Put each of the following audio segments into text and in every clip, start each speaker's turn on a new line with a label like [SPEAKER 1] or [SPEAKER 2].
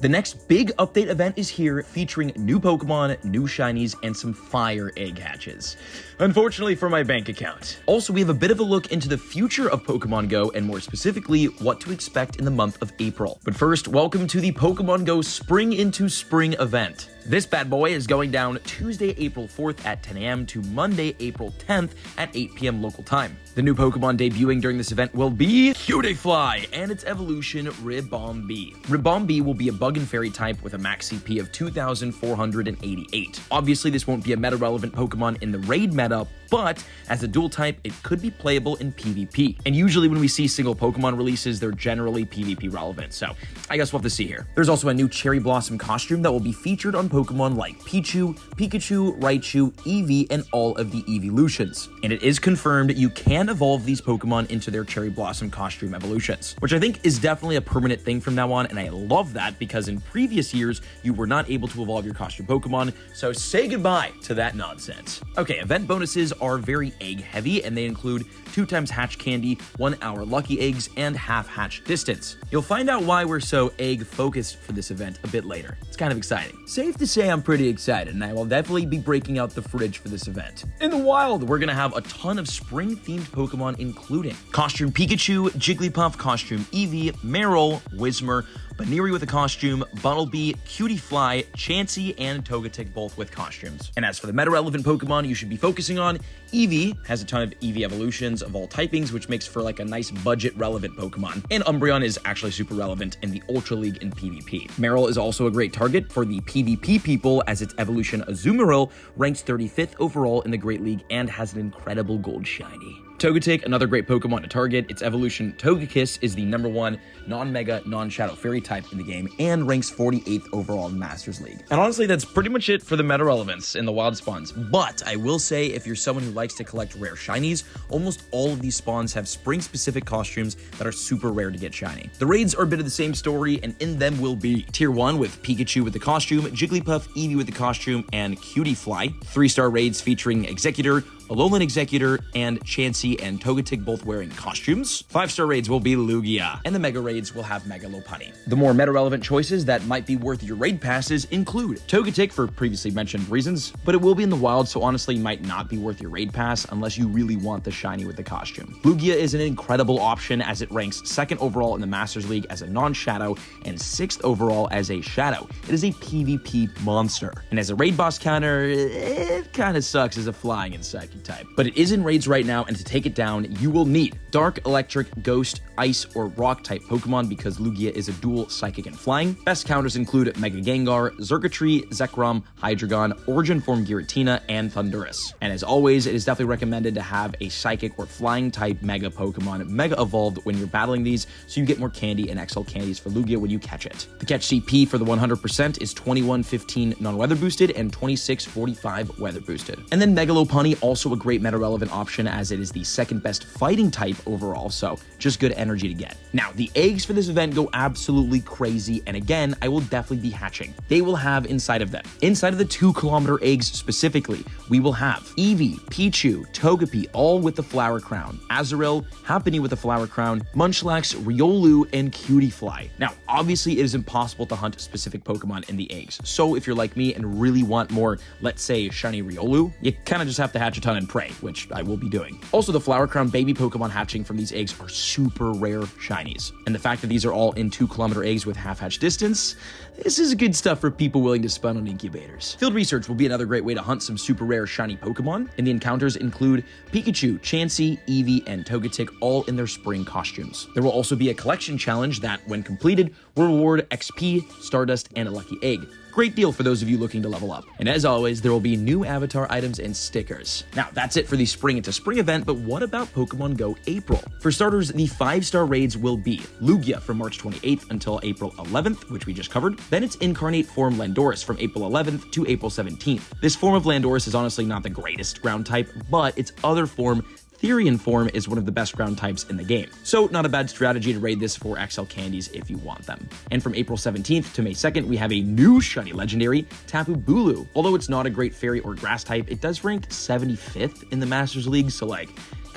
[SPEAKER 1] The next big update event is here, featuring new Pokemon, new shinies, and some fire egg hatches. Unfortunately for my bank account. Also, we have a bit of a look into the future of Pokemon Go, and more specifically, what to expect in the month of April. But first, welcome to the Pokemon Go Spring into Spring event. This bad boy is going down Tuesday, April 4th at 10 a.m. to Monday, April 10th at 8 p.m. local time. The new Pokemon debuting during this event will be Cutiefly and its evolution Ribombee. Ribombee will be a bug and fairy type with a max CP of 2,488. Obviously, this won't be a meta-relevant Pokemon in the raid meta, but as a dual type, it could be playable in PvP. And usually when we see single Pokemon releases, they're generally PvP relevant, so I guess we'll have to see here. There's also a new Cherry Blossom costume that will be featured on Pokemon like Pichu, Pikachu, Raichu, Eevee, and all of the evolutions. And it is confirmed you can evolve these Pokemon into their Cherry Blossom costume evolutions, which I think is definitely a permanent thing from now on, and I love that because in previous years, you were not able to evolve your costume Pokemon, so say goodbye to that nonsense. Okay, event bonuses are very egg heavy, and they include 2x hatch candy, 1 hour lucky eggs, and half hatch distance. You'll find out why we're so egg focused for this event a bit later. It's kind of exciting. Safe to say I'm pretty excited, and I will definitely be breaking out the fridge for this event. In the wild, we're gonna have a ton of spring themed Pokemon, including Costume Pikachu, Jigglypuff, Costume Eevee, Marill, Whismur, Baneri with a costume, Bunnelby, Cutiefly, Chansey, and Togetic, both with costumes. And as for the meta-relevant Pokemon you should be focusing on, Eevee has a ton of Eevee evolutions of all typings, which makes for like a nice budget-relevant Pokemon. And Umbreon is actually super relevant in the Ultra League and PvP. Marill is also a great target for the PvP people, as its evolution Azumarill ranks 35th overall in the Great League and has an incredible gold shiny. Togetic, another great Pokemon to target. Its evolution Togekiss is the #1 non-mega, non-shadow fairy type in the game and ranks 48th overall in Masters League. And honestly, that's pretty much it for the meta relevance in the wild spawns. But I will say, if you're someone who likes to collect rare shinies, almost all of these spawns have spring-specific costumes that are super rare to get shiny. The raids are a bit of the same story, and in them will be Tier 1 with Pikachu with the costume, Jigglypuff, Eevee with the costume, and Cutiefly. 3-star raids featuring Executor, Alolan Executor, and Chansey and Togetic both wearing costumes. 5-star raids will be Lugia, and the Mega raids will have Mega Lopunny. The more meta-relevant choices that might be worth your raid passes include Togetic for previously mentioned reasons, but it will be in the wild, so honestly might not be worth your raid pass unless you really want the shiny with the costume. Lugia is an incredible option as it ranks 2nd overall in the Masters League as a non-shadow and 6th overall as a shadow. It is a PvP monster, and as a raid boss counter, it kind of sucks as a flying and psychic type. But it is in raids right now, and to take it down, you will need Dark, Electric, Ghost, Ice, or Rock type Pokemon because Lugia is a dual Psychic and Flying. Best counters include Mega Gengar, Xurkitree, Zekrom, Hydreigon, Origin Form Giratina, and Thundurus. And as always, it is definitely recommended to have a Psychic or Flying type Mega Pokemon Mega Evolved when you're battling these, so you get more candy and XL candies for Lugia when you catch it. The catch CP for the 100% is 2115 non-weather boosted and 2645 weather boosted. And then Mega Lopunny, also a great meta-relevant option as it is the 2nd best fighting type overall, so just good energy to get. Now, the eggs for this event go absolutely crazy, and again, I will definitely be hatching. They will have inside of them, inside of the 2-kilometer eggs specifically, we will have Eevee, Pichu, Togepi, all with the Flower Crown, Azurill, Happiny with the Flower Crown, Munchlax, Riolu, and Cutiefly. Now, obviously, it is impossible to hunt specific Pokemon in the eggs, so if you're like me and really want more, let's say, shiny Riolu, you kind of just have to hatch a ton and pray, which I will be doing. Also, the Flower Crown baby Pokemon hatching from these eggs are super rare shinies. And the fact that these are all in 2-kilometer eggs with half-hatch distance, this is good stuff for people willing to spawn on incubators. Field research will be another great way to hunt some super rare shiny Pokemon, and the encounters include Pikachu, Chansey, Eevee, and Togetic all in their spring costumes. There will also be a collection challenge that, when completed, will reward XP, Stardust, and a lucky egg. Great deal for those of you looking to level up. And as always, there will be new avatar items and stickers. Now, that's it for the Spring into Spring event, but what about Pokemon Go April? For starters, the 5-star raids will be Lugia from March 28th until April 11th, which we just covered. Then it's Incarnate Form Landorus from April 11th to April 17th. This form of Landorus is honestly not the greatest ground type, but its other form, Therian form, is one of the best ground types in the game, so not a bad strategy to raid this for XL candies if you want them. And from April 17th to May 2nd, we have a new shiny legendary, Tapu Bulu. Although it's not a great fairy or grass type, it does rank 75th in the Masters League, so like,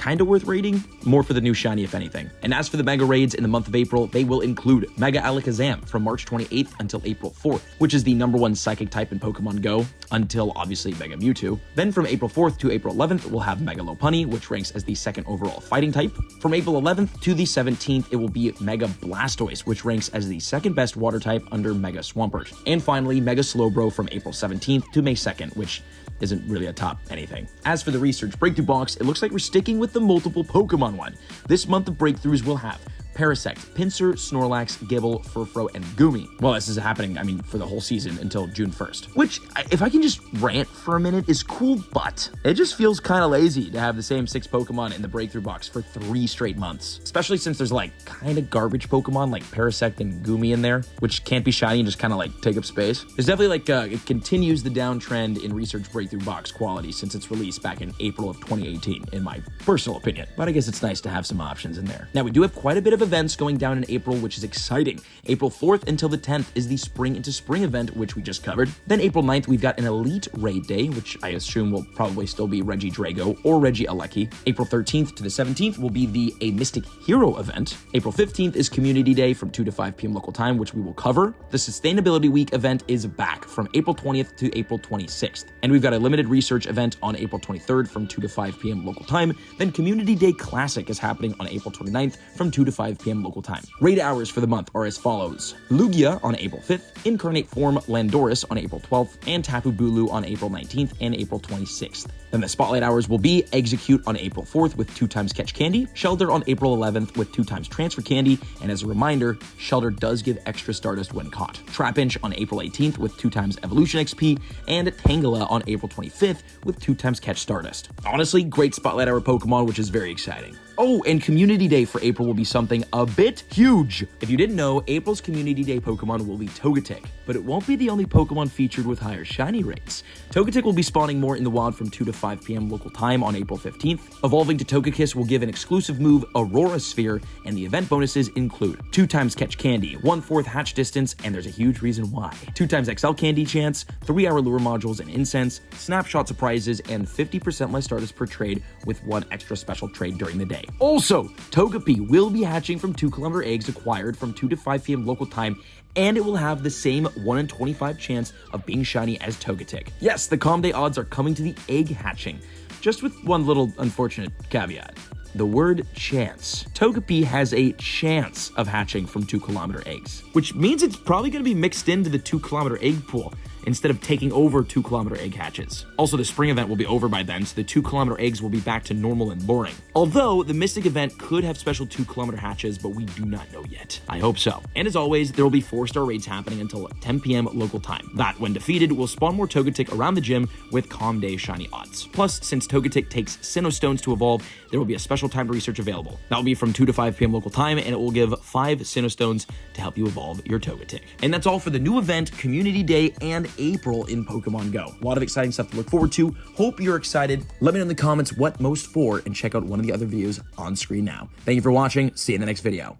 [SPEAKER 1] kind of worth rating, more for the new shiny if anything. And as for the Mega Raids in the month of April, they will include Mega Alakazam from March 28th until April 4th, which is the #1 Psychic type in Pokemon Go, until obviously Mega Mewtwo. Then from April 4th to April 11th, we'll have Mega Lopunny, which ranks as the 2nd overall fighting type. From April 11th to the 17th, it will be Mega Blastoise, which ranks as the 2nd best water type under Mega Swampert. And finally, Mega Slowbro from April 17th to May 2nd, which isn't really a top anything. As for the research breakthrough box, it looks like we're sticking with the multiple Pokemon one. This month of breakthroughs will have Parasect, Pinsir, Snorlax, Gible, Furfrou, and Goomy. Well, this is happening, for the whole season until June 1st. Which, if I can just rant for a minute, is cool, but it just feels kind of lazy to have the same 6 Pokemon in the breakthrough box for 3 straight months. Especially since there's kind of garbage Pokemon like Parasect and Goomy in there, which can't be shiny and just kind of take up space. There's definitely it continues the downtrend in research breakthrough box quality since its release back in April of 2018, in my personal opinion. But I guess it's nice to have some options in there. Now, we do have quite a bit of events going down in April, which is exciting. April 4th until the 10th is the Spring into Spring event, which we just covered. Then April 9th, we've got an Elite Raid Day, which I assume will probably still be Regidrago or Regieleki. April 13th to the 17th will be the A Mystic Hero event. April 15th is Community Day from 2 to 5 p.m. local time, which we will cover. The Sustainability Week event is back from April 20th to April 26th. And we've got a limited research event on April 23rd from 2 to 5 p.m. local time. Then Community Day Classic is happening on April 29th from 2 to 5 p.m. local time. Raid hours for the month are as follows: Lugia on April 5th, Incarnate Form Landorus on April 12th, and Tapu Bulu on April 19th and April 26th. Then the Spotlight hours will be Execute on April 4th with 2 times Catch Candy, Shelter on April 11th with 2 times Transfer Candy, and as a reminder, Shelter does give extra Stardust when caught. Trapinch on April 18th with 2 times Evolution XP, and Tangela on April 25th with 2 times Catch Stardust. Honestly, great Spotlight hour Pokemon, which is very exciting. Oh, and Community Day for April will be something a bit huge. If you didn't know, April's Community Day Pokemon will be Togetic, but it won't be the only Pokemon featured with higher shiny rates. Togetic will be spawning more in the wild from 2 to 5 p.m. local time on April 15th. Evolving to Togekiss will give an exclusive move, Aurora Sphere, and the event bonuses include 2 times Catch Candy, 1/4 Hatch Distance, and there's a huge reason why, 2 times XL Candy Chance, 3-hour Lure Modules and Incense, Snapshot Surprises, and 50% less Stardust per trade with 1 extra special trade during the day. Also, Togepi will be hatching from 2-kilometer eggs acquired from 2 to 5 p.m. local time, and it will have the same 1 in 25 chance of being shiny as Togetic. Yes, the Calm Day odds are coming to the egg hatching, just with one little unfortunate caveat. The word chance. Togepi has a chance of hatching from 2-kilometer eggs, which means it's probably going to be mixed into the 2-kilometer egg pool instead of taking over 2-kilometer egg hatches. Also, the spring event will be over by then, so the 2-kilometer eggs will be back to normal and boring. Although, the Mystic event could have special 2-kilometer hatches, but we do not know yet. I hope so. And as always, there will be 4-star raids happening until 10 p.m. local time. That, when defeated, will spawn more Togetic around the gym with Calm Day shiny odds. Plus, since Togetic takes Sinnoh Stones to evolve, there will be a special timed research available. That will be from 2 to 5 p.m. local time, and it will give 5 Sinnoh Stones to help you evolve your Togetic. And that's all for the new event, Community Day, and April in Pokemon Go. A lot of exciting stuff to look forward to. Hope you're excited. Let me know in the comments what most for, and check out one of the other videos on screen now. Thank you for watching. See you in the next video.